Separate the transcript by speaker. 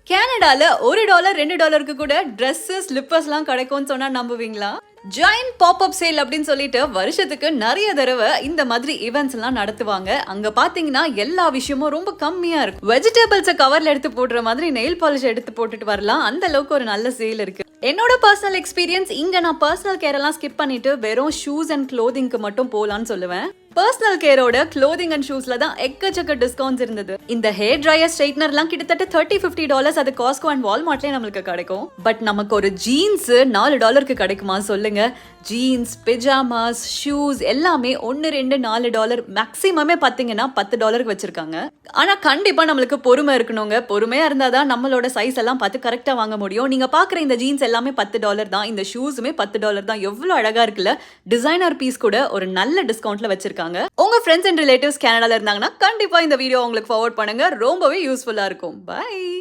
Speaker 1: கனடால $1 $2 கூட Dress ஸ்லிப்பர்ஸ்லாம் கிடைக்கும்னு சொன்னா நம்புவீங்களா? ஜாயின் பாப்அப் சேல் அப்படின்னு சொல்லிட்டு வருஷத்துக்கு நிறைய தடவை இந்த மாதிரி ஈவெண்ட்ஸ் எல்லாம் நடத்துவாங்க. அங்க பாத்தீங்கன்னா எல்லா விஷயமும் ரொம்ப கம்மியா இருக்கும். வெஜிடபிள்ஸை கவர்ல எடுத்து போடுற மாதிரி நெயில் பாலிஷ் எடுத்து போட்டுட்டு வரலாம். அந்த அளவுக்கு ஒரு நல்ல சேல் இருக்கு. என்னோட பர்சனல் எக்ஸ்பீரியன்ஸ் இங்க நான் பர்சனல் கேர் எல்லாம் ஸ்கிப் பண்ணிட்டு வெறும் ஷூஸ் அண்ட் க்ளோதிங்க்கு மட்டும் போலான்னு சொல்லுவேன். பர்சனல் கேரோட க்ளோதிங் அண்ட் ஷூஸ்ல தான் எக்கச்சக்க டிஸ்கவுண்ட்ஸ் இருந்தது. இந்த ஹேர் ட்ரையர் ஸ்ட்ரைட்னர்லாம் கிட்டத்தட்ட $30-50 அது காஸ்கோ அண்ட் வால்மார்ட்லயே நம்மளுக்கு கிடைக்கும். பட் நமக்கு ஒரு ஜீன்ஸ் $4 கிடைக்குமா சொல்லுங்க? ஜீன்ஸ், பிஜாமாஸ், ஷூஸ் எல்லாமே $1, $2, $4 மேக்ஸிமமே பாத்தீங்கன்னா $10 வச்சிருக்காங்க. ஆனா கண்டிப்பா நம்மளுக்கு பொறுமை இருக்கணுங்க. பொறுமையா இருந்தாதான் நம்மளோட சைஸ் எல்லாம் பார்த்து கரெக்டா வாங்க முடியும். நீங்க பாக்குற இந்த ஜீன்ஸ் எல்லாமே $10 தான். இந்த ஷூஸுமே $10 தான். எவ்வளவு அழகா இருக்குல்ல? டிசைனர் பீஸ் கூட ஒரு நல்ல டிஸ்கவுண்ட்ல வச்சிருக்காங்க. உங்க ஃப்ரெண்ட்ஸ் அண்ட் ரிலேட்டிவ்ஸ் கனடால இருந்தாங்கன்னா கண்டிப்பா இந்த வீடியோ உங்களுக்கு ஃபார்வர்ட் பண்ணுங்க. ரொம்பவே யூஸ்ஃபுல்லா இருக்கும். பை.